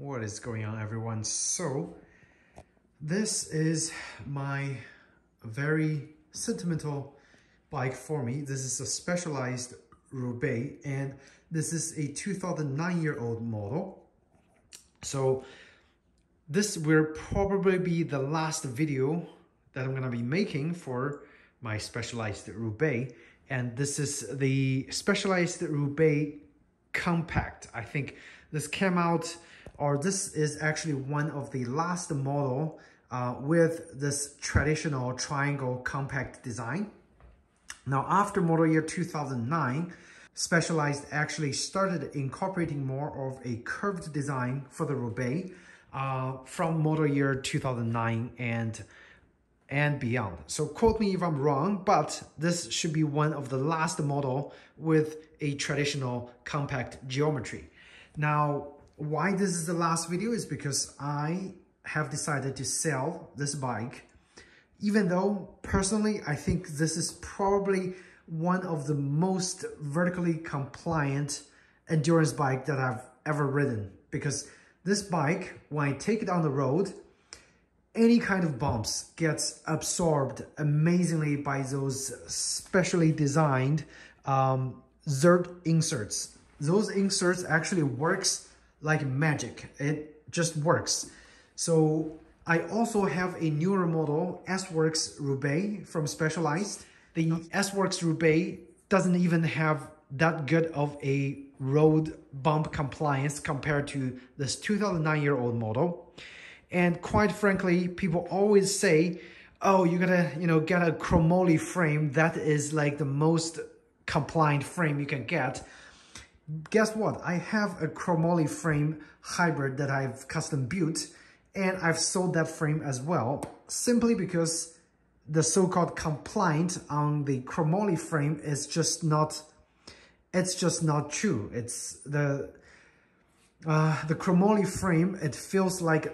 What is going on, everyone? So this is my very sentimental bike for me. This is a Specialized Roubaix, and this is a 2009-year-old model. So this will probably be the last video that I'm gonna be making for my Specialized Roubaix, and this is the Specialized Roubaix Compact. I think this came out, or this is actually one of the last model with this traditional triangle compact design. Now, after model year 2009, Specialized actually started incorporating more of a curved design for the Roubaix from model year 2009 and beyond. So quote me if I'm wrong, but this should be one of the last model with a traditional compact geometry. Now, why this is the last video is because I have decided to sell this bike, even though personally I think this is probably one of the most vertically compliant endurance bike that I've ever ridden, because this bike, when I take it on the road, any kind of bumps gets absorbed amazingly by those specially designed Zert inserts. Those inserts actually works like magic. It just works. So I also have a newer model, S-Works Roubaix from Specialized. The S-Works Roubaix doesn't even have that good of a road bump compliance compared to this 2009-year-old model. And quite frankly, people always say, oh, you gotta, get a chromoly frame. That is like the most compliant frame you can get. Guess what? I have a chromoly frame hybrid that I've custom built, and I've sold that frame as well, simply because the so-called compliant on the chromoly frame is just not, it's just not true. It's the chromoly frame, it feels like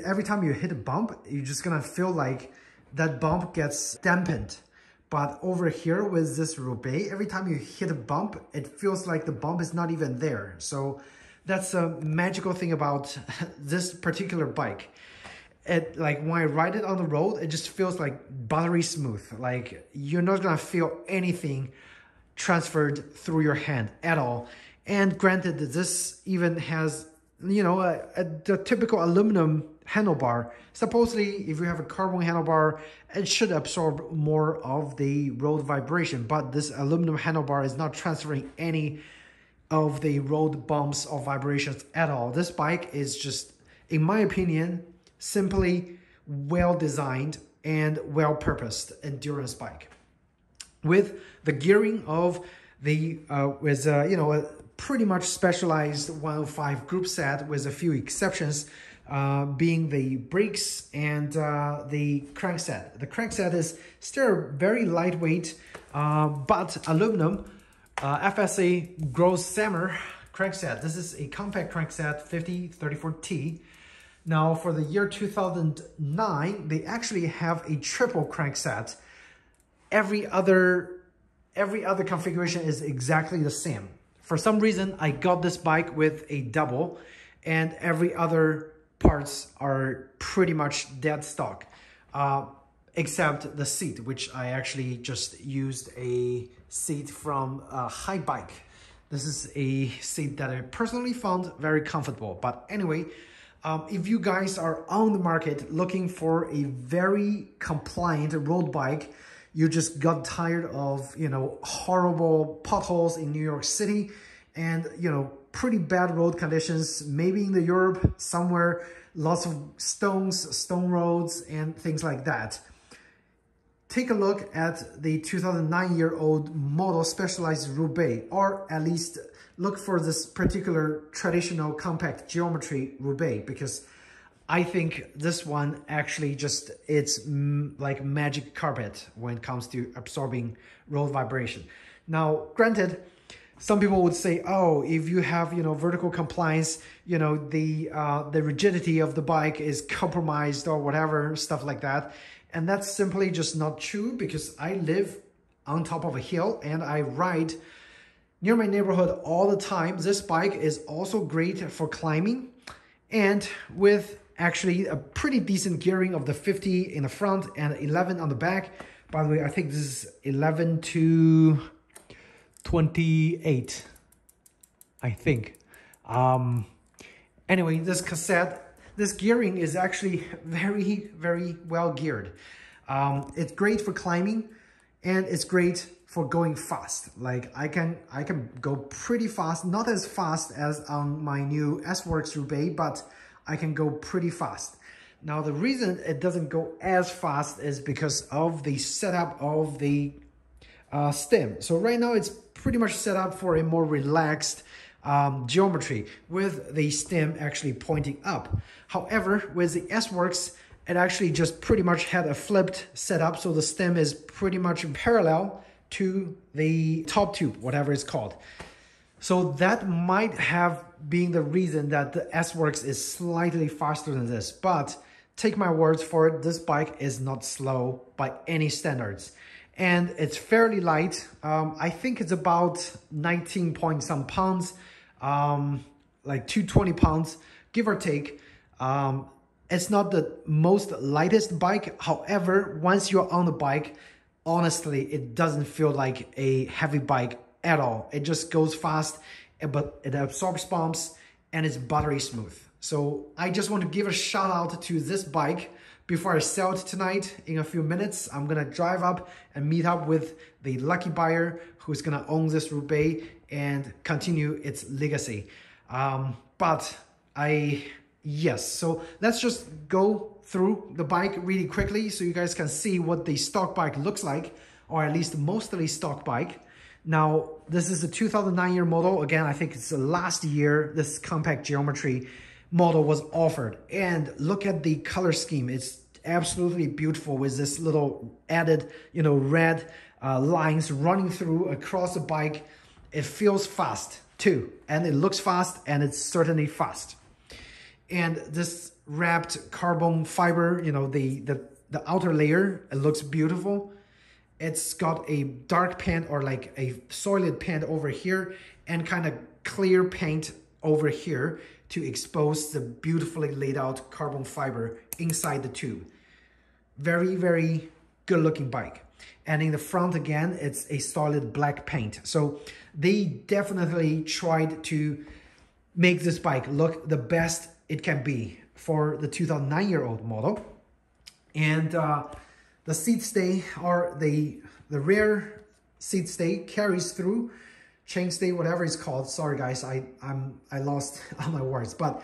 every time you hit a bump, you're just gonna feel like that bump gets dampened. But over here with this Roubaix, every time you hit a bump, it feels like the bump is not even there. So that's a magical thing about this particular bike. It, like, when I ride it on the road, it just feels like buttery smooth. Like, you're not gonna feel anything transferred through your hand at all. And granted, this even has, the typical aluminum handlebar. Supposedly, if you have a carbon handlebar, it should absorb more of the road vibration, but this aluminum handlebar is not transferring any of the road bumps or vibrations at all. This bike is just, in my opinion, simply well-designed and well-purposed endurance bike. With the gearing of the, a pretty much Specialized 105 group set, with a few exceptions, being the brakes and the crankset. The crankset is still very lightweight, but aluminum FSA Gross Sammer crankset. This is a compact crankset 5034T. Now for the year 2009, they actually have a triple crankset. Every other configuration is exactly the same. For some reason, I got this bike with a double, and every other parts are pretty much dead stock, except the seat, which I actually just used a seat from a High Bike. This is a seat that I personally found very comfortable. But anyway, if you guys are on the market looking for a very compliant road bike, you just got tired of, horrible potholes in New York City and, pretty bad road conditions, maybe in the Europe somewhere, lots of stone roads and things like that. Take a look at the 2009-year-old model Specialized Roubaix, or at least look for this particular traditional compact geometry Roubaix, because I think this one actually just, it's like magic carpet when it comes to absorbing road vibration. Now, granted, some people would say, oh, if you have, vertical compliance, the rigidity of the bike is compromised or whatever, stuff like that. And that's simply just not true, because I live on top of a hill and I ride near my neighborhood all the time. This bike is also great for climbing, and with actually a pretty decent gearing of the 50 in the front and 11 on the back. By the way, I think this is 11 to 28, I think. Anyway, this cassette, this gearing is actually very, very well geared. It's great for climbing, and it's great for going fast. Like I can go pretty fast, not as fast as on my new S-Works Roubaix, but I can go pretty fast. Now, the reason it doesn't go as fast is because of the setup of the stem. So right now it's pretty much set up for a more relaxed geometry with the stem actually pointing up. However, with the S-Works, it actually just pretty much had a flipped setup. So the stem is pretty much parallel to the top tube, whatever it's called. So that might have been the reason that the S-Works is slightly faster than this. But take my words for it, this bike is not slow by any standards. And it's fairly light. I think it's about 19 point some pounds, like 220 pounds, give or take. It's not the most lightest bike. However, once you're on the bike, honestly, it doesn't feel like a heavy bike at all. It just goes fast, but it absorbs bumps and it's buttery smooth. So I just want to give a shout out to this bike before I sell it tonight. In a few minutes, I'm gonna drive up and meet up with the lucky buyer who's gonna own this Roubaix and continue its legacy. Yes, so let's just go through the bike really quickly so you guys can see what the stock bike looks like, or at least mostly stock bike. Now, this is a 2009 year model. Again, I think it's the last year this compact geometry model was offered. And look at the color scheme. It's absolutely beautiful with this little added, red lines running through across the bike. It feels fast too, and it looks fast, and it's certainly fast. And this wrapped carbon fiber, the outer layer, it looks beautiful. It's got a dark paint, or like a solid paint over here, and kind of clear paint over here to expose the beautifully laid out carbon fiber inside the tube. Very, very good looking bike. And in the front, again, it's a solid black paint. So they definitely tried to make this bike look the best it can be for the 2009-year-old model. And the seat stay, or the rear seat stay, carries through, chain stay, whatever it's called. Sorry guys, I lost all my words. But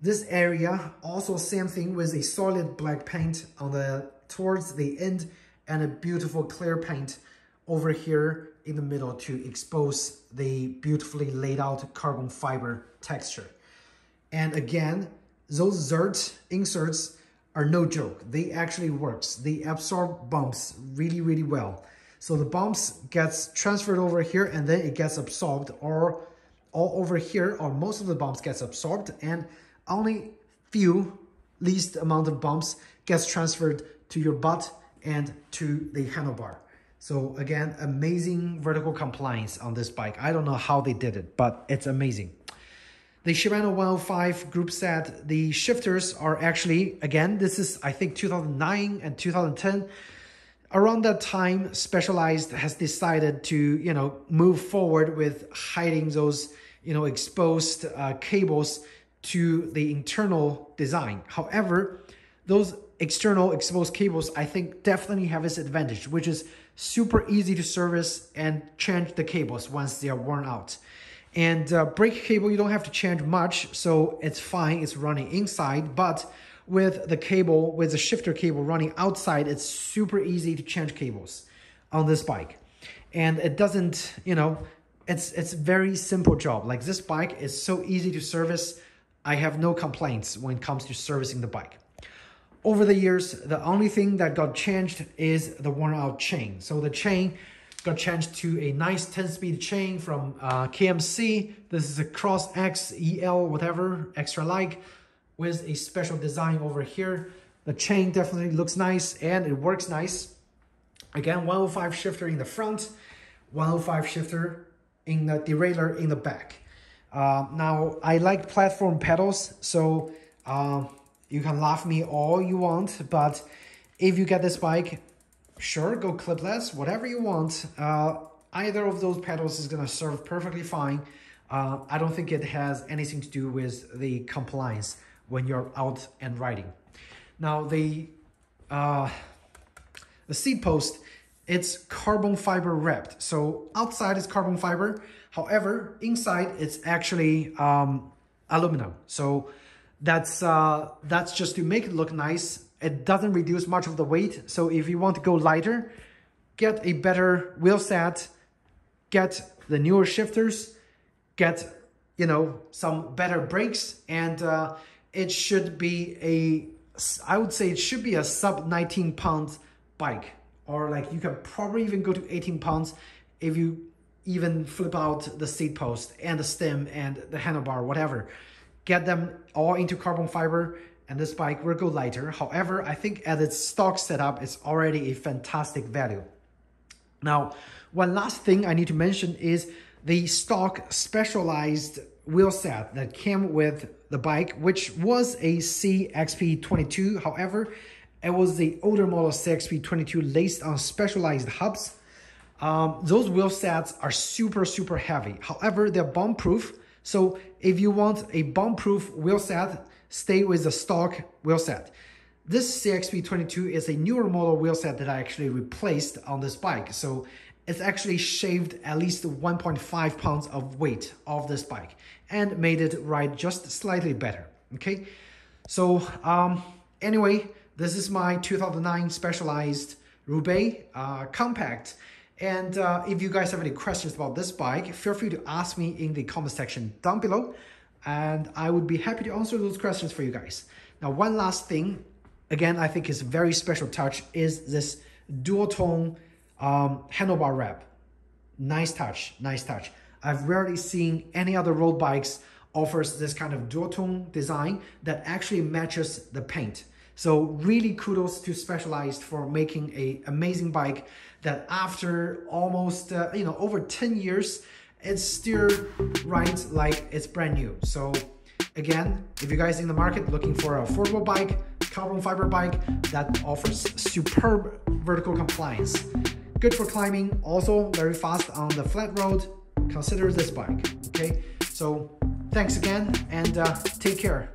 this area also same thing with a solid black paint on the towards the end, and a beautiful clear paint over here in the middle to expose the beautifully laid out carbon fiber texture. And again, those Zert inserts are no joke. They actually works. They absorb bumps really, really well. So the bumps gets transferred over here, and then it gets absorbed, or all over here, or most of the bumps gets absorbed, and only least amount of bumps gets transferred to your butt and to the handlebar. So again, amazing vertical compliance on this bike. I don't know how they did it, but it's amazing. The Shimano 105 group set, the shifters are actually, again, this is, I think, 2009 and 2010. Around that time, Specialized has decided to, move forward with hiding those, exposed cables to the internal design. However, those external exposed cables, I think, definitely have its advantage, which is super easy to service and change the cables once they are worn out. And brake cable, you don't have to change much, so it's fine, it's running inside. But with the cable, with the shifter cable running outside, it's super easy to change cables on this bike. And it doesn't, it's a very simple job. Like, this bike is so easy to service. I have no complaints when it comes to servicing the bike. Over the years, the only thing that got changed is the worn out chain. So the chain got changed to a nice 10-speed chain from KMC. This is a Cross X EL, whatever, extra light, with a special design over here. The chain definitely looks nice and it works nice. Again, 105 shifter in the front, 105 shifter in the derailleur in the back. Now, I like platform pedals, so you can laugh me all you want, but if you get this bike, sure, go clipless, whatever you want. Either of those pedals is gonna serve perfectly fine. I don't think it has anything to do with the compliance when you're out and riding. Now, the seat post, it's carbon fiber wrapped. So outside is carbon fiber. However, inside it's actually aluminum. So that's just to make it look nice. It doesn't reduce much of the weight. So if you want to go lighter, get a better wheel set, get the newer shifters, get, you know, some better brakes, and it should be I would say it should be a sub 19 pound bike, or like you can probably even go to 18 pounds if you even flip out the seat post and the stem and the handlebar, whatever. Get them all into carbon fiber, and this bike will go lighter. However, I think at its stock setup, it's already a fantastic value. Now, one last thing I need to mention is the stock specialized wheel set that came with the bike, which was a CXP22. However, it was the older model CXP22 laced on specialized hubs. Those wheel sets are super heavy. However, they're bomb proof. So if you want a bomb proof wheel set, stay with the stock wheel set. This CXP22 is a newer model wheel set that I actually replaced on this bike. So it's actually shaved at least 1.5 pounds of weight off this bike and made it ride just slightly better, okay? So anyway, this is my 2009 Specialized Roubaix Compact. And if you guys have any questions about this bike, feel free to ask me in the comment section down below, and I would be happy to answer those questions for you guys. Now, one last thing, again, I think is a very special touch, is this dual tone handlebar wrap. Nice touch, nice touch. I've rarely seen any other road bikes offers this kind of dual tone design that actually matches the paint. So really kudos to Specialized for making an amazing bike that after almost, over 10 years, it still rides like it's brand new. So again, if you guys in the market looking for an affordable bike, carbon fiber bike that offers superb vertical compliance, good for climbing, also very fast on the flat road, consider this bike, okay? So thanks again, and take care.